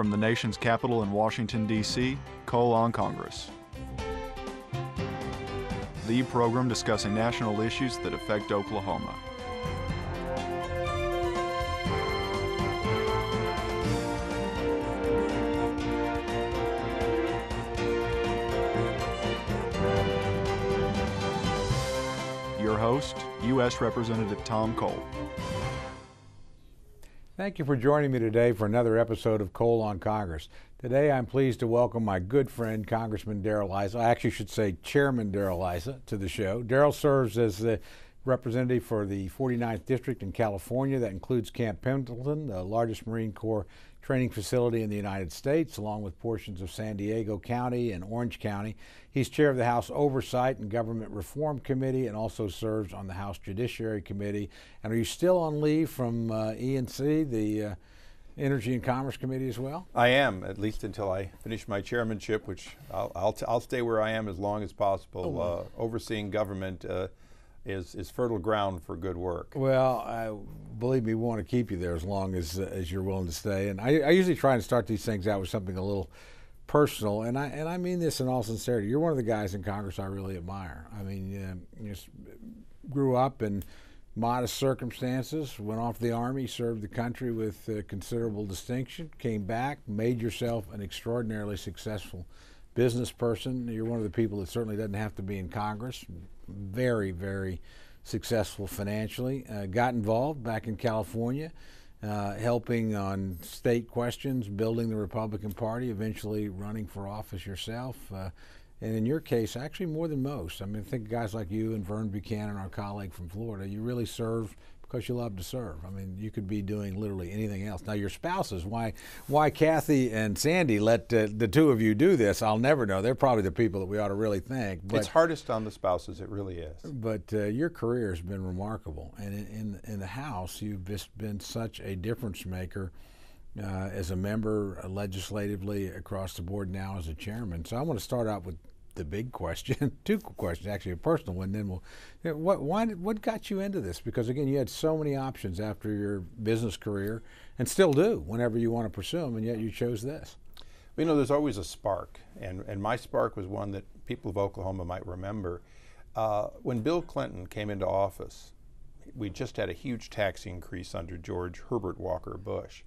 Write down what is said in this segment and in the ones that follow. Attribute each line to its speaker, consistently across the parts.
Speaker 1: From the nation's capital in Washington, D.C., Cole on Congress. The program discussing national issues that affect Oklahoma. Your host, U.S. Representative Tom Cole.
Speaker 2: Thank you for joining me today for another episode of Cole on Congress. Today I'm pleased to welcome my good friend, Congressman Darrell Issa. I actually should say Chairman Darrell Issa to the show. Darrell serves as the representative for the 49th District in California. That includes Camp Pendleton, the largest Marine Corps training facility in the United States, along with portions of San Diego County and Orange County. He's chair of the House Oversight and Government Reform Committee and also serves on the House Judiciary Committee. And are you still on leave from E&C, the Energy and Commerce Committee as well?
Speaker 3: I am, at least until I finish my chairmanship, which I'll stay where I am as long as possible. Overseeing government is fertile ground for good work.
Speaker 2: Well, believe me, we want to keep you there as long as you're willing to stay. And I usually try and start these things out with something a little personal, and I mean this in all sincerity. You're one of the guys in Congress I really admire. I mean, you grew up in modest circumstances, went off to the Army, served the country with considerable distinction, came back, made yourself an extraordinarily successful business person. You're one of the people that certainly doesn't have to be in Congress. Very, very successful financially. Got involved back in California, helping on state questions, building the Republican Party, eventually running for office yourself. And in your case, actually more than most. I mean, think of guys like you and Vern Buchanan, our colleague from Florida. You really serve because you love to serve. I mean, you could be doing literally anything else. Now, your spouses, why Kathy and Sandy let the two of you do this, I'll never know. They're probably the people that we ought to really thank. But,
Speaker 3: it's hardest on the spouses, it really is.
Speaker 2: But your career has been remarkable. And in the House, you've just been such a difference maker as a member legislatively across the board, now as a chairman. So I want to start out with the big question, two questions, actually a personal one. Then what got you into this? Because again, you had so many options after your business career, and still do whenever you want to pursue them, and yet you chose this.
Speaker 3: You know, there's always a spark, and my spark was one that people of Oklahoma might remember. When Bill Clinton came into office, we just had a huge tax increase under George Herbert Walker Bush.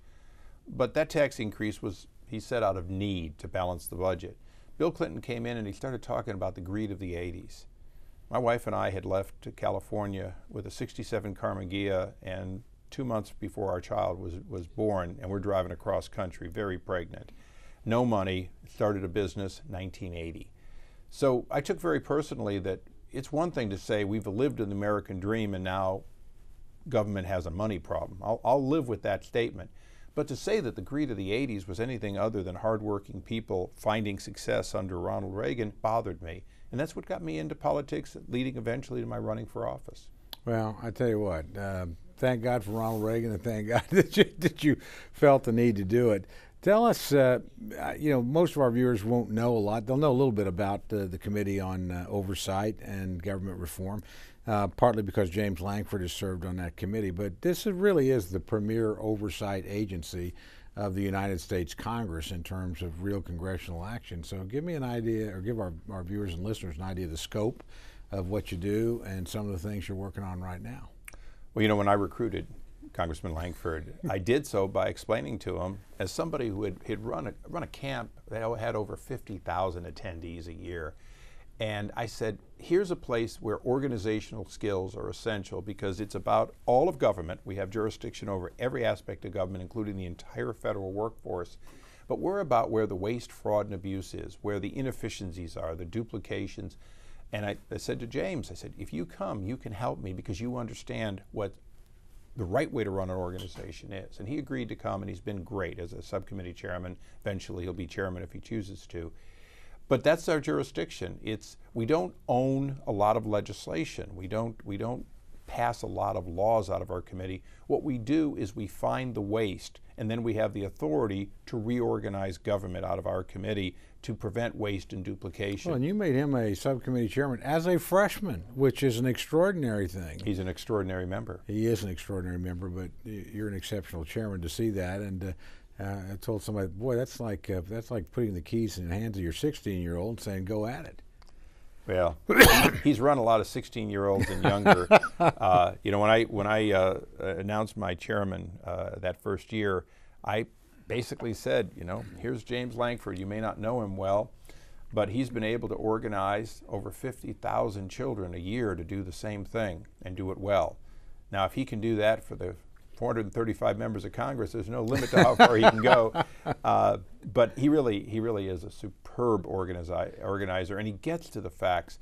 Speaker 3: But that tax increase was, he said, out of need to balance the budget. Bill Clinton came in and he started talking about the greed of the 80s. My wife and I had left California with a 67 Karmann Ghia, and 2 months before our child was born, and we're driving across country, very pregnant. No money, started a business, 1980. So I took very personally that it's one thing to say we've lived in the American dream and now government has a money problem. I'll live with that statement. But to say that the greed of the 80s was anything other than hardworking people finding success under Ronald Reagan bothered me. And that's what got me into politics, leading eventually to my running for office.
Speaker 2: Well, I tell you what, thank God for Ronald Reagan, and thank God that you felt the need to do it. Tell us, most of our viewers won't know a lot. They'll know a little bit about the Committee on Oversight and Government Reform, partly because James Lankford has served on that committee. But this really is the premier oversight agency of the United States Congress in terms of real congressional action. So give me an idea, or give our viewers and listeners an idea of the scope of what you do and some of the things you're working on right now.
Speaker 3: Well, you know, when I recruited Congressman Lankford, I did so by explaining to him, as somebody who had run a camp that had over 50,000 attendees a year, and I said, here's a place where organizational skills are essential because it's about all of government. We have jurisdiction over every aspect of government, including the entire federal workforce. But we're about where the waste, fraud, and abuse is, where the inefficiencies are, the duplications. And I said to James, I said, if you come, you can help me because you understand what the right way to run an organization is. And he agreed to come, and he's been great as a subcommittee chairman. Eventually he'll be chairman if he chooses to. But that's our jurisdiction. We don't own a lot of legislation. We don't pass a lot of laws out of our committee. What we do is we find the waste, and then we have the authority to reorganize government out of our committee to prevent waste and duplication.
Speaker 2: Well, and you made him a subcommittee chairman as a freshman, which is an extraordinary thing.
Speaker 3: He's an extraordinary member.
Speaker 2: He is an extraordinary member, but you're an exceptional chairman to see that. And I told somebody, boy, that's like putting the keys in the hands of your 16-year-old and saying, go at it.
Speaker 3: Well, he's run a lot of 16-year-olds and younger. You know, when I announced my chairman that first year, I basically said, you know, here's James Lankford. You may not know him well, but he's been able to organize over 50,000 children a year to do the same thing and do it well. Now, if he can do that for the 435 members of Congress, there's no limit to how far he can go. But he really is a superb organizer, and he gets to the facts.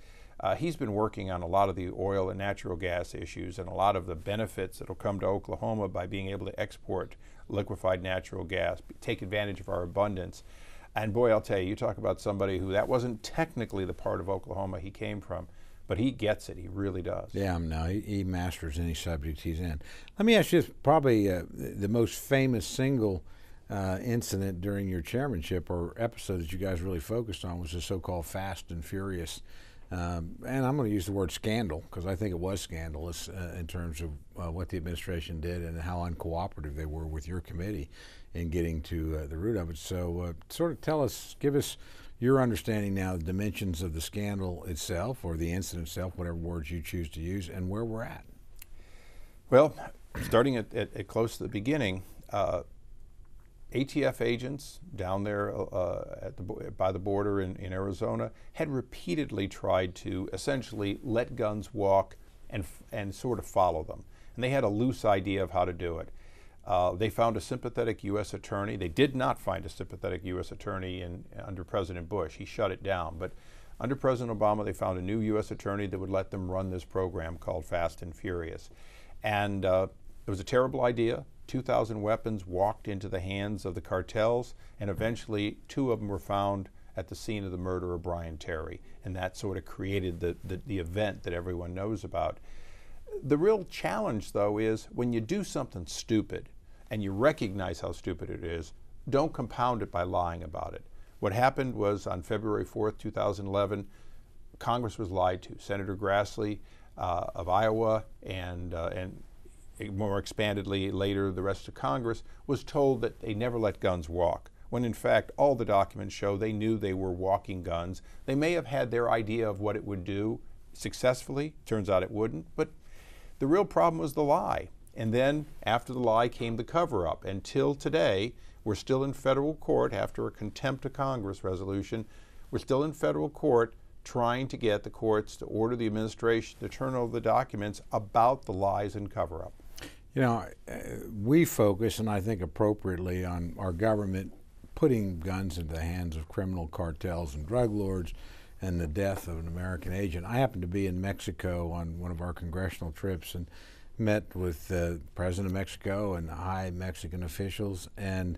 Speaker 3: He's been working on a lot of the oil and natural gas issues and a lot of the benefits that will come to Oklahoma by being able to export liquefied natural gas, take advantage of our abundance. And boy, I'll tell you, you talk about somebody who that wasn't technically the part of Oklahoma he came from, but he gets it. He really does.
Speaker 2: Yeah, no, he masters any subject he's in. Let me ask you this, probably the most famous single incident during your chairmanship or episode that you guys really focused on was the so-called Fast and Furious. And I'm going to use the word scandal because I think it was scandalous in terms of what the administration did and how uncooperative they were with your committee in getting to the root of it. So sort of give us your understanding now, the dimensions of the scandal itself or the incident itself, whatever words you choose to use, and where we're at.
Speaker 3: Well, starting at close to the beginning, ATF agents down there by the border in Arizona had repeatedly tried to essentially let guns walk and sort of follow them. And they had a loose idea of how to do it. They found a sympathetic U.S. attorney. They did not find a sympathetic U.S. attorney under President Bush. He shut it down. But under President Obama, they found a new U.S. attorney that would let them run this program called Fast and Furious. And it was a terrible idea. 2,000 weapons walked into the hands of the cartels, and eventually 2 of them were found at the scene of the murder of Brian Terry. And that sort of created the event that everyone knows about. The real challenge, though, is when you do something stupid and you recognize how stupid it is, don't compound it by lying about it. What happened was on February 4th, 2011, Congress was lied to. Senator Grassley of Iowa and more expandedly later the rest of Congress was told that they never let guns walk, when in fact all the documents show they knew they were walking guns. They may have had their idea of what it would do successfully. Turns out it wouldn't, but the real problem was the lie. And then after the lie came the cover-up. Until today, we're still in federal court after a contempt of Congress resolution. We're still in federal court trying to get the courts to order the administration to turn over the documents about the lies and cover-up.
Speaker 2: You know, we focus, and I think appropriately, on our government putting guns into the hands of criminal cartels and drug lords and the death of an American agent. I happened to be in Mexico on one of our congressional trips and met with the President of Mexico and high Mexican officials, and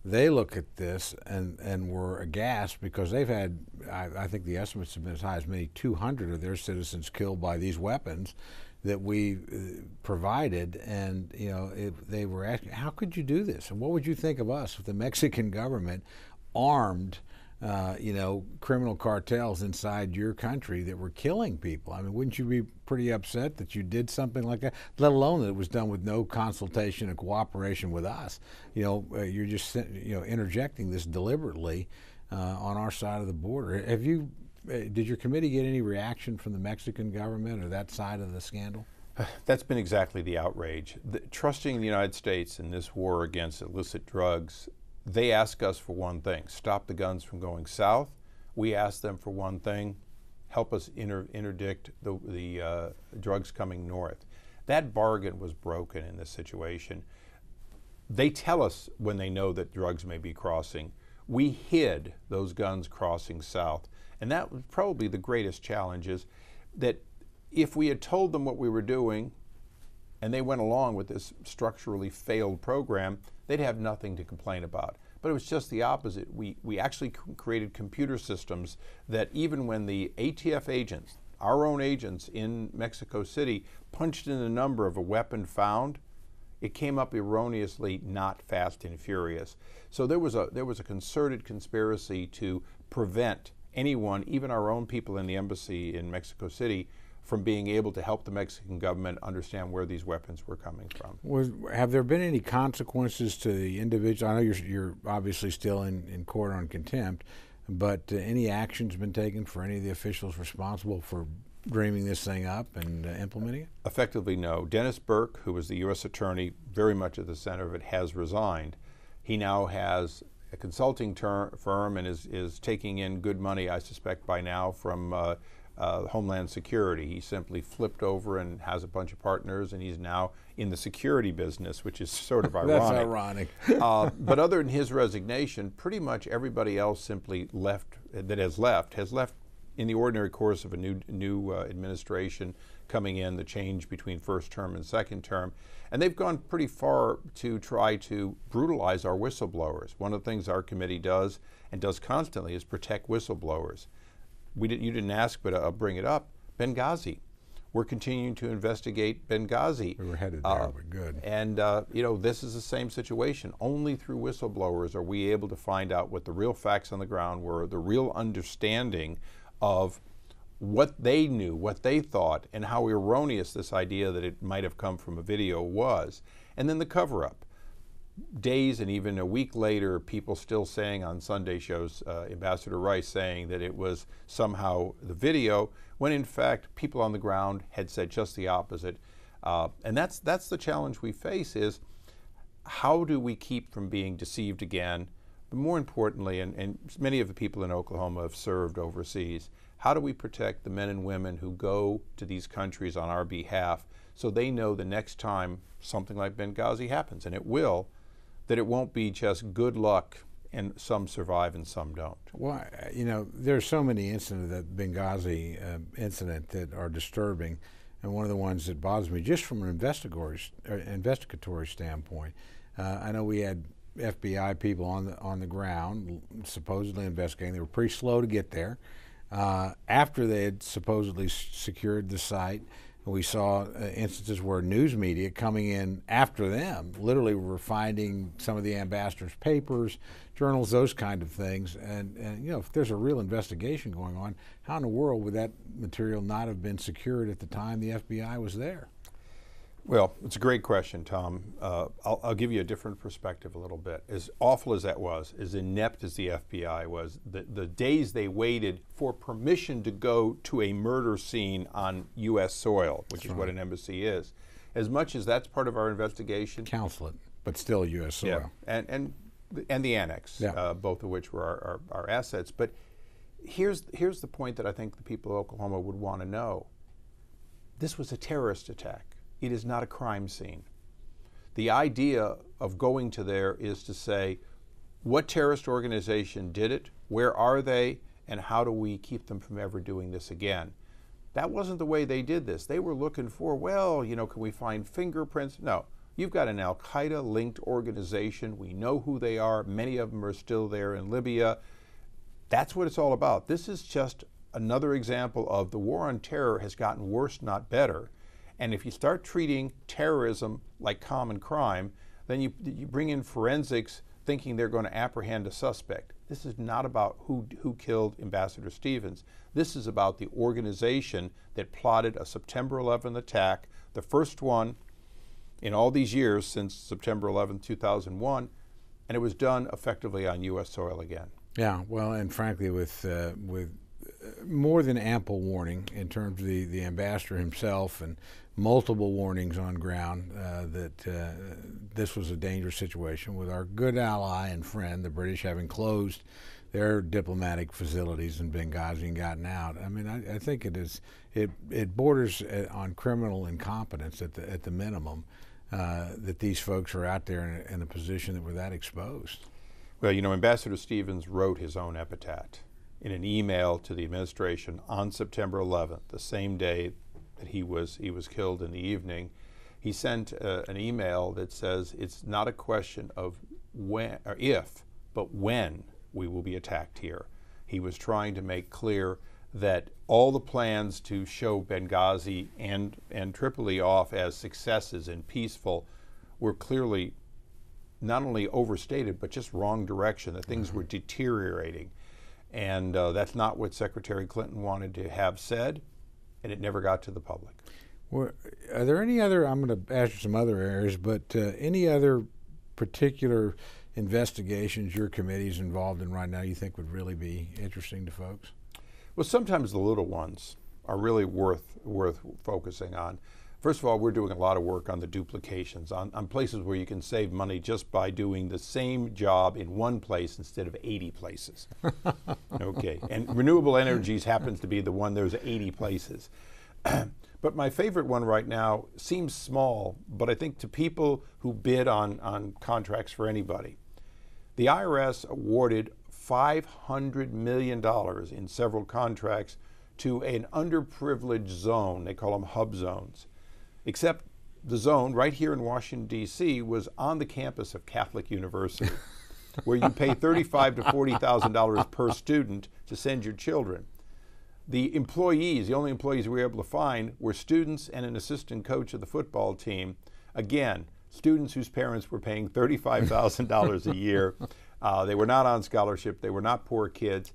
Speaker 2: they look at this and were aghast because they've had, I think the estimates have been as high as many 200 of their citizens killed by these weapons that we provided. And you know, they were asking, how could you do this? And what would you think of us if the Mexican government armed you know, criminal cartels inside your country that were killing people? I mean, wouldn't you be pretty upset that you did something like that, let alone that it was done with no consultation or cooperation with us? You know, you're just, you know, interjecting this deliberately on our side of the border. Have you, did your committee get any reaction from the Mexican government or that side of the scandal?
Speaker 3: That's been exactly the outrage. Trusting the United States in this war against illicit drugs, they ask us for one thing: stop the guns from going south. We ask them for one thing: help us interdict the drugs coming north. That bargain was broken in this situation. They tell us when they know that drugs may be crossing. We hid those guns crossing south. And that was probably the greatest challenge, is that if we had told them what we were doing and they went along with this structurally failed program, they'd have nothing to complain about. But it was just the opposite. We actually created computer systems that even when the ATF agents, our own agents in Mexico City, punched in the number of a weapon found, it came up erroneously not Fast and Furious. So there was a concerted conspiracy to prevent anyone, even our own people in the embassy in Mexico City, from being able to help the Mexican government understand where these weapons were coming from.
Speaker 2: Have there been any consequences to the individual? I know you're obviously still in court on contempt, but any actions been taken for any of the officials responsible for dreaming this thing up and implementing it?
Speaker 3: Effectively, no. Dennis Burke, who was the U.S. attorney very much at the center of it, has resigned. He now has a consulting firm and is taking in good money, I suspect by now, from Homeland Security. He simply flipped over and has a bunch of partners, and he's now in the security business, which is sort of ironic.
Speaker 2: That's ironic.
Speaker 3: But other than his resignation, pretty much everybody else simply left has left in the ordinary course of a new administration coming in, the change between first term and second term. And they've gone pretty far to try to brutalize our whistleblowers. One of the things our committee does, and does constantly, is protect whistleblowers. You didn't ask, but I'll bring it up. Benghazi. We're continuing to investigate Benghazi.
Speaker 2: We were headed there, but good.
Speaker 3: And this is the same situation. Only through whistleblowers are we able to find out what the real facts on the ground were, the real understanding of what they knew, what they thought, and how erroneous this idea that it might have come from a video was. And then the cover-up. Days and even a week later, people still saying on Sunday shows, Ambassador Rice saying that it was somehow the video, when in fact people on the ground had said just the opposite. And that's the challenge we face, is how do we keep from being deceived again? But more importantly, and many of the people in Oklahoma have served overseas, how do we protect the men and women who go to these countries on our behalf so they know the next time something like Benghazi happens, and it will, that it won't be just good luck and some survive and some don't?
Speaker 2: Well, there's so many incidents, that Benghazi incident, that are disturbing, and one of the ones that bothers me, just from an investigatory standpoint, I know we had FBI people on the ground supposedly investigating. They were pretty slow to get there. After they had supposedly secured the site, we saw instances where news media coming in after them literally were finding some of the ambassador's papers, journals, those kind of things. And if there's a real investigation going on, how in the world would that material not have been secured at the time the FBI was there?
Speaker 3: Well, it's a great question, Tom. I'll give you a different perspective a little bit. As awful as that was, as inept as the FBI was, the days they waited for permission to go to a murder scene on U.S. soil, which is what an embassy is, as much as that's part of our investigation.
Speaker 2: Consulate, but still U.S. soil.
Speaker 3: Yeah, and the annex, both of which were our assets. But here's the point that I think the people of Oklahoma would want to know. This was a terrorist attack. It is not a crime scene. The idea of going to there is to say, what terrorist organization did it, where are they, and how do we keep them from ever doing this again? That wasn't the way they did this. They were looking for, can we find fingerprints? No. You've got an al-Qaeda-linked organization. We know who they are. Many of them are still there in Libya. That's what it's all about. This is just another example of the war on terror has gotten worse, not better. And if you start treating terrorism like common crime, then you bring in forensics thinking they're going to apprehend a suspect. This is not about who killed Ambassador Stevens. This is about the organization that plotted a September 11th attack, the first one in all these years since September 11, 2001, and it was done effectively on U.S. soil again.
Speaker 2: Yeah, well, and frankly, with more than ample warning in terms of the ambassador himself, and multiple warnings on ground that this was a dangerous situation, with our good ally and friend, the British, having closed their diplomatic facilities in Benghazi and gotten out. I mean, I think it borders on criminal incompetence at the minimum, that these folks are out there in a position that were that exposed.
Speaker 3: Well, Ambassador Stevens wrote his own epitaph in an email to the administration on September 11th, the same day that he was killed in the evening. He sent an email that says it's not a question of when or if, but when we will be attacked here. He was trying to make clear that all the plans to show Benghazi and Tripoli off as successes and peaceful were clearly not only overstated, but just wrong direction, that things were deteriorating. And that's not what Secretary Clinton wanted to have said. and it never got to the public.
Speaker 2: Well, are there any other, I'm going to ask you some other areas, but any other particular investigations your committee's involved in right now you think would really be interesting to folks?
Speaker 3: Well, sometimes the little ones are really worth focusing on. First of all, we're doing a lot of work on the duplications, on places where you can save money just by doing the same job in one place instead of 80 places. Okay, and renewable energies happens to be the one, there's 80 places. But my favorite one right now seems small, but I think to people who bid on contracts for anybody, the IRS awarded $500 million in several contracts to an underprivileged zone. They call them hub zones. Except the zone right here in Washington, D.C. was on the campus of Catholic University, where you pay $35,000 to $40,000 per student to send your children. The employees, the only employees we were able to find, were students and an assistant coach of the football team. Again, students whose parents were paying $35,000 a year. They were not on scholarship. They were not poor kids.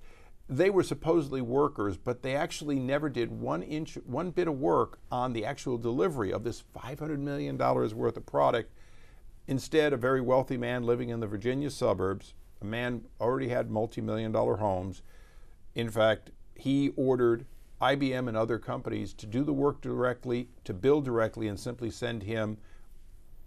Speaker 3: They were supposedly workers, but they actually never did one bit of work on the actual delivery of this $500 million worth of product. Instead, a very wealthy man living in the Virginia suburbs, a man already had multi-million-dollar homes. In fact, he ordered IBM and other companies to do the work directly, to build directly, and simply send him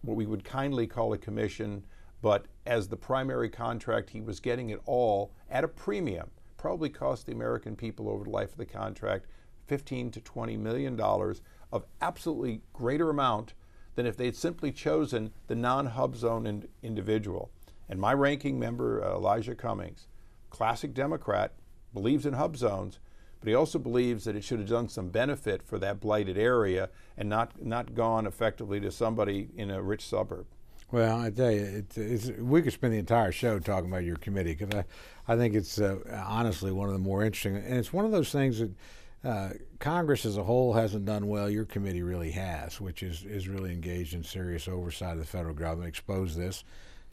Speaker 3: what we would kindly call a commission, but as the primary contract, he was getting it all at a premium. Probably cost the American people over the life of the contract $15 to $20 million of absolutely greater amount than if they'd simply chosen the non-hub zone individual. And my ranking member, Elijah Cummings, classic Democrat, believes in hub zones, but he also believes that it should have done some benefit for that blighted area and not gone effectively to somebody in a rich suburb.
Speaker 2: Well, I tell you, we could spend the entire show talking about your committee, because I think it's honestly one of the more interesting, and it's one of those things that Congress as a whole hasn't done well. Your committee really has, which is really engaged in serious oversight of the federal government, expose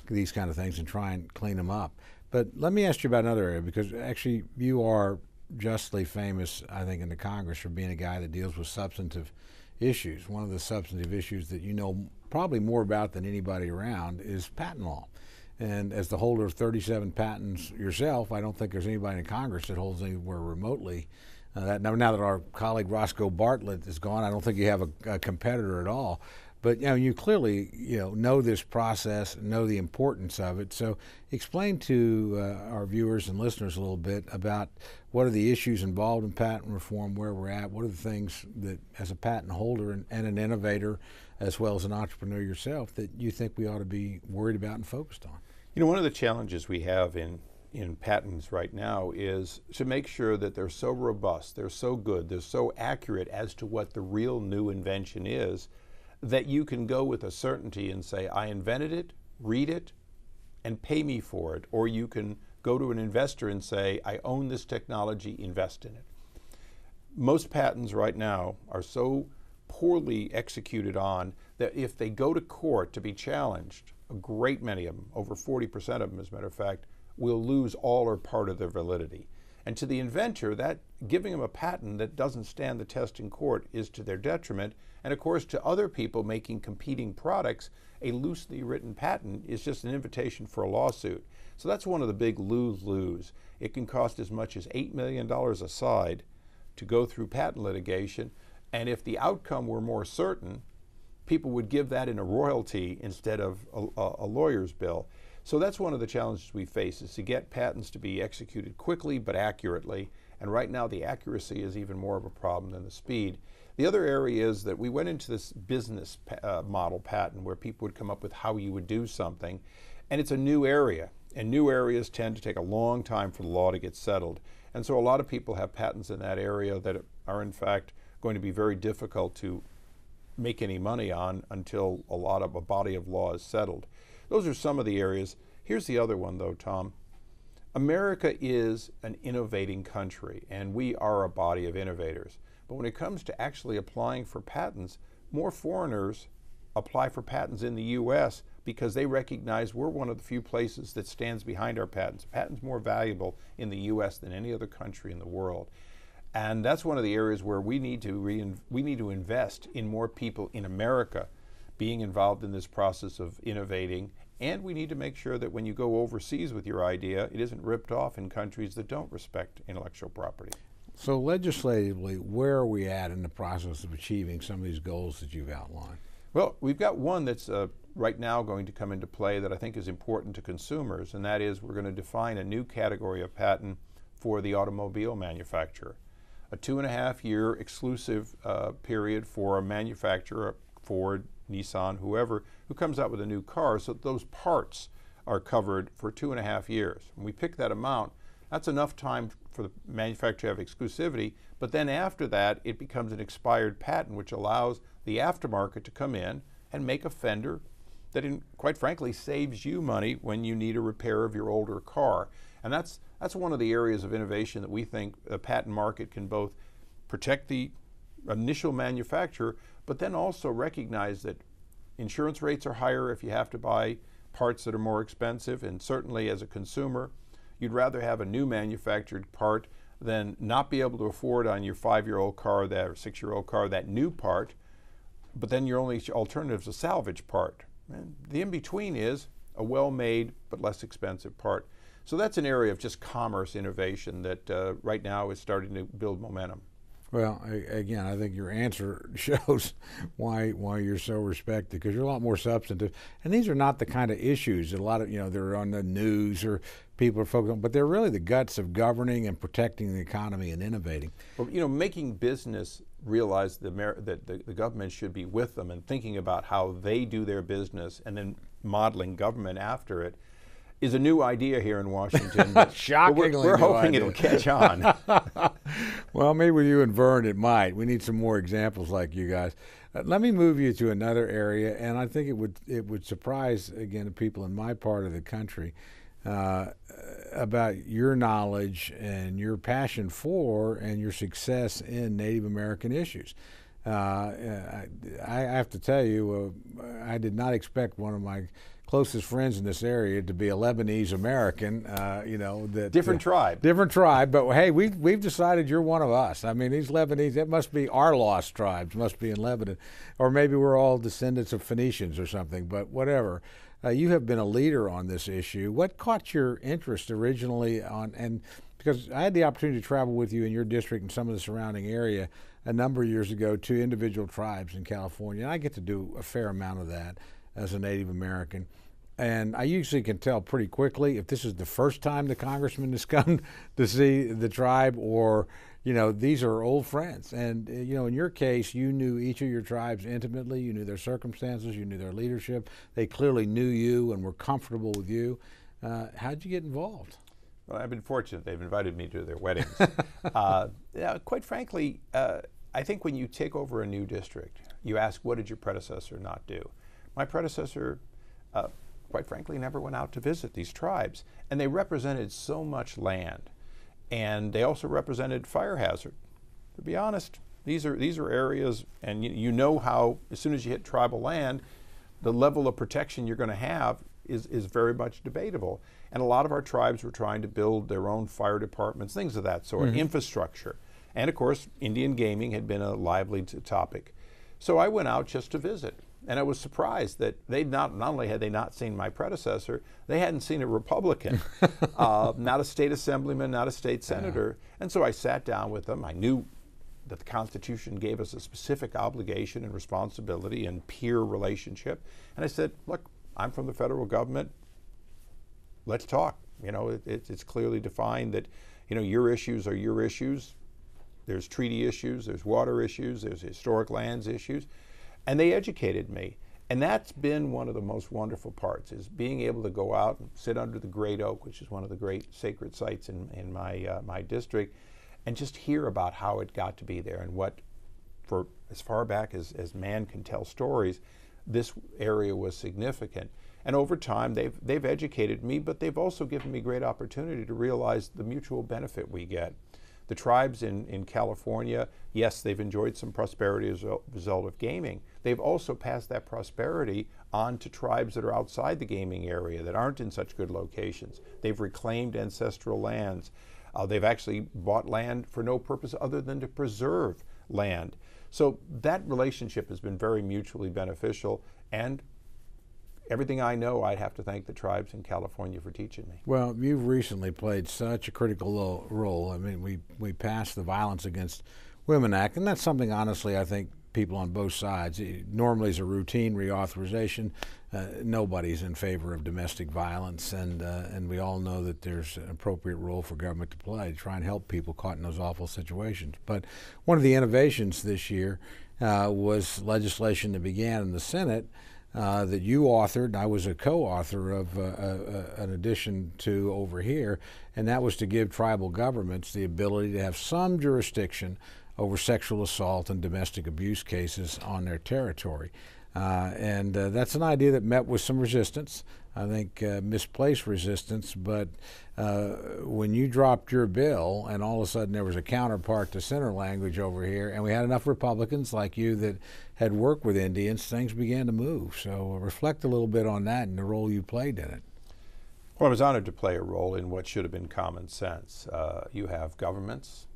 Speaker 2: these kind of things and try and clean them up. But let me ask you about another area, because actually you are justly famous, I think, in the Congress for being a guy that deals with substantive issues. One of the substantive issues that you know probably more about than anybody around is patent law. And as the holder of 37 patents yourself, I don't think there's anybody in Congress that holds anywhere remotely. Now that our colleague Roscoe Bartlett is gone, I don't think you have a competitor at all. But you clearly know this process, know the importance of it. So explain to our viewers and listeners a little bit about what are the issues involved in patent reform, where we're at, what are the things that, as a patent holder and an innovator, as well as an entrepreneur yourself, that you think we ought to be worried about and focused on.
Speaker 3: One of the challenges we have in patents right now is to make sure that they're so robust, they're so good, they're so accurate as to what the real new invention is, that you can go with a certainty and say, I invented it, read it, and pay me for it. Or you can go to an investor and say, I own this technology, invest in it. Most patents right now are so poorly executed on that if they go to court to be challenged, a great many of them, over 40% of them as a matter of fact, will lose all or part of their validity. And to the inventor, that giving them a patent that doesn't stand the test in court is to their detriment. And of course, to other people making competing products, a loosely written patent is just an invitation for a lawsuit. So that's one of the big lose-lose. It can cost as much as $8 million a side to go through patent litigation. And if the outcome were more certain, people would give that in a royalty instead of a lawyer's bill. So that's one of the challenges we face, is to get patents to be executed quickly but accurately. And right now the accuracy is even more of a problem than the speed. The other area is that we went into this business model patent where people would come up with how you would do something. And it's a new area. And new areas tend to take a long time for the law to get settled. And so a lot of people have patents in that area that are in fact going to be very difficult to make any money on until a body of law is settled. Those are some of the areas. Here's the other one though, Tom. America is an innovating country, and we are a body of innovators. But when it comes to actually applying for patents, more foreigners apply for patents in the U.S. because they recognize we're one of the few places that stands behind our patents. Patents more valuable in the U.S. than any other country in the world. And that's one of the areas where we need to invest in more people in America being involved in this process of innovating. And we need to make sure that when you go overseas with your idea, it isn't ripped off in countries that don't respect intellectual property.
Speaker 2: So legislatively, where are we at in the process of achieving some of these goals that you've outlined?
Speaker 3: Well, we've got one that's right now going to come into play that I think is important to consumers, and that is we're going to define a new category of patent for the automobile manufacturer. A 2.5-year exclusive period for a manufacturer, Ford, Nissan, whoever, who comes out with a new car, so that those parts are covered for 2.5 years. When we pick that amount, that's enough time for the manufacturer to have exclusivity, but then after that, it becomes an expired patent, which allows the aftermarket to come in and make a fender that, quite frankly, saves you money when you need a repair of your older car. And that's one of the areas of innovation that we think the patent market can both protect the initial manufacturer, but then also recognize that insurance rates are higher if you have to buy parts that are more expensive, and certainly as a consumer, you'd rather have a new manufactured part than not be able to afford on your 5-year-old car or 6-year-old car that new part, but then your only alternative is a salvage part. And the in-between is a well-made but less expensive part. So that's an area of just commerce innovation that right now is starting to build momentum.
Speaker 2: Well, again, I think your answer shows why you're so respected, because you're a lot more substantive. And these are not the kind of issues that a lot of, they're on the news or people are focused on, but they're really the guts of governing and protecting the economy and innovating.
Speaker 3: Well, making business realize that the government should be with them and thinking about how they do their business and then modeling government after it is a new idea here in Washington.
Speaker 2: Shockingly
Speaker 3: we're hoping it'll catch on.
Speaker 2: Well, maybe with you and Vern it might. We need some more examples like you guys. Let me move you to another area, and I think it would surprise, again, the people in my part of the country about your knowledge and your passion for and your success in Native American issues. I have to tell you, I did not expect one of my closest friends in this area to be a Lebanese American.
Speaker 3: Different tribe.
Speaker 2: Different tribe, but hey, we've decided you're one of us. I mean, these Lebanese, that must be our lost tribes, must be in Lebanon, or maybe we're all descendants of Phoenicians or something. But whatever. You have been a leader on this issue. What caught your interest originally and because I had the opportunity to travel with you in your district and some of the surrounding area a number of years ago to individual tribes in California, and I get to do a fair amount of that as a Native American. And I usually can tell pretty quickly if this is the first time the congressman has come to see the tribe, or these are old friends. And in your case, you knew each of your tribes intimately. You knew their circumstances. You knew their leadership. They clearly knew you and were comfortable with you. How'd you get involved?
Speaker 3: Well, I've been fortunate. They've invited me to their weddings. Quite frankly, I think when you take over a new district, you ask, what did your predecessor not do? My predecessor, quite frankly, never went out to visit these tribes. And they represented so much land. And they also represented fire hazard. To be honest, these are areas, and you know how, as soon as you hit tribal land, the level of protection you're going to have is very much debatable. And a lot of our tribes were trying to build their own fire departments, things of that sort, infrastructure. And of course, Indian gaming had been a lively topic. So I went out just to visit. And I was surprised that not only had they not seen my predecessor, they hadn't seen a Republican, not a state assemblyman, not a state senator. And so I sat down with them. I knew that the Constitution gave us a specific obligation and responsibility and peer relationship. And I said, look, I'm from the federal government. Let's talk. It's clearly defined that, your issues are your issues. There's treaty issues, there's water issues, there's historic lands issues. And they educated me. And that's been one of the most wonderful parts, is being able to go out and sit under the great oak, which is one of the great sacred sites in my district, and just hear about how it got to be there and what, for as far back as man can tell stories, this area was significant. And over time, they've educated me, but they've also given me great opportunity to realize the mutual benefit we get. The tribes in California, yes, they've enjoyed some prosperity as a result of gaming. They've also passed that prosperity on to tribes that are outside the gaming area that aren't in such good locations. They've reclaimed ancestral lands. They've actually bought land for no purpose other than to preserve land. So that relationship has been very mutually beneficial, and everything I know, I'd have to thank the tribes in California for teaching me.
Speaker 2: Well, you've recently played such a critical role. I mean, we passed the Violence Against Women Act, and that's something, honestly, I think people on both sides, normally is a routine reauthorization. Nobody's in favor of domestic violence, and we all know that there's an appropriate role for government to play to try and help people caught in those awful situations. But one of the innovations this year was legislation that began in the Senate that you authored. I was a co-author of an addition to over here, and that was to give tribal governments the ability to have some jurisdiction over sexual assault and domestic abuse cases on their territory. And that's an idea that met with some resistance, I think misplaced resistance, but when you dropped your bill and all of a sudden there was a counterpart to center language over here, and we had enough Republicans like you that had worked with Indians, things began to move. So reflect a little bit on that and the role you played in it.
Speaker 3: Well, I was honored to play a role in what should have been common sense. You have governments.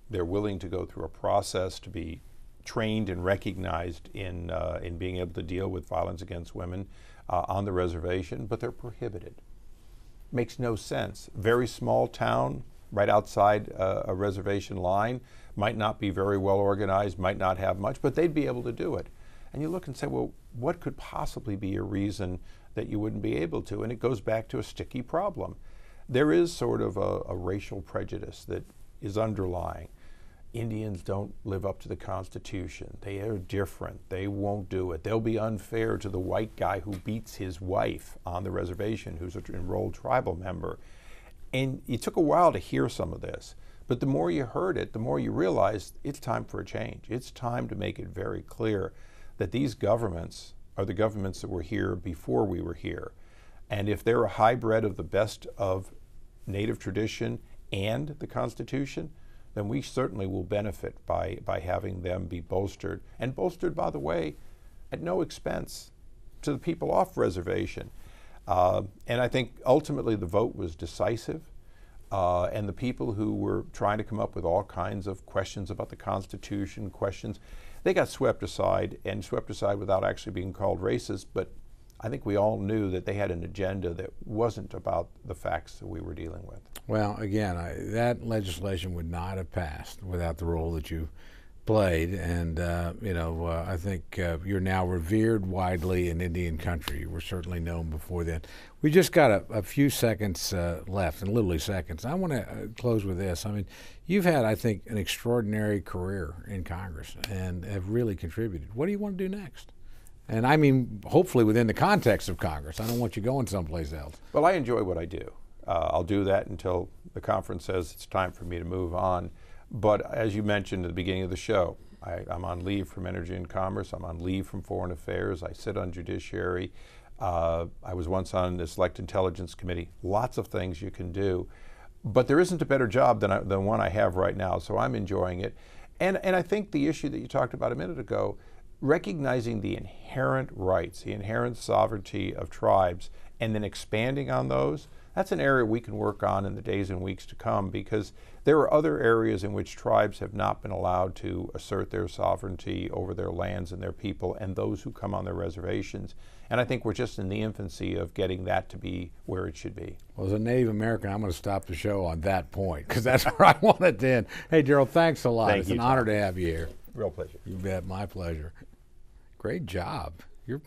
Speaker 3: They're willing to go through a process to be trained and recognized in being able to deal with violence against women on the reservation, but they're prohibited. Makes no sense. Very small town, right outside a reservation line, might not be very well organized, might not have much, but they'd be able to do it. And you look and say, well, what could possibly be a reason that you wouldn't be able to? And it goes back to a sticky problem. There is sort of a racial prejudice that is underlying. Indians don't live up to the Constitution. They are different. They won't do it. They'll be unfair to the white guy who beats his wife on the reservation, who's an enrolled tribal member. And it took a while to hear some of this. But the more you heard it, the more you realized it's time for a change. It's time to make it very clear that these governments are the governments that were here before we were here. And if they're a hybrid of the best of Native tradition and the Constitution, then we certainly will benefit by having them be bolstered. And bolstered, by the way, at no expense to the people off reservation. And I think ultimately the vote was decisive. And the people who were trying to come up with all kinds of questions about the Constitution, they got swept aside, and swept aside without actually being called racist. But I think we all knew that they had an agenda that wasn't about the facts that we were dealing with.
Speaker 2: Well, again, that legislation would not have passed without the role that you played, and I think you're now revered widely in Indian country. You were certainly known before then. We just got a few seconds left, and literally seconds. I want to close with this. I mean, you've had, I think, an extraordinary career in Congress and have really contributed. What do you want to do next? And I mean, hopefully within the context of Congress. I don't want you going someplace else.
Speaker 3: Well, I enjoy what I do. I'll do that until the conference says it's time for me to move on. But as you mentioned at the beginning of the show, I'm on leave from Energy and Commerce. I'm on leave from Foreign Affairs. I sit on Judiciary. I was once on the Select Intelligence Committee. Lots of things you can do. But there isn't a better job than one I have right now, so I'm enjoying it. And I think the issue that you talked about a minute ago, recognizing the inherent rights, the inherent sovereignty of tribes, and then expanding on those, that's an area we can work on in the days and weeks to come, because there are other areas in which tribes have not been allowed to assert their sovereignty over their lands and their people and those who come on their reservations. And I think we're just in the infancy of getting that to be where it should be.
Speaker 2: Well, as a Native American, I'm going to stop the show on that point, because that's where I wanted to end. Hey, Darrell, thanks a lot. It's an honor to have you here.
Speaker 3: Real pleasure.
Speaker 2: You bet, my pleasure. Great job. You're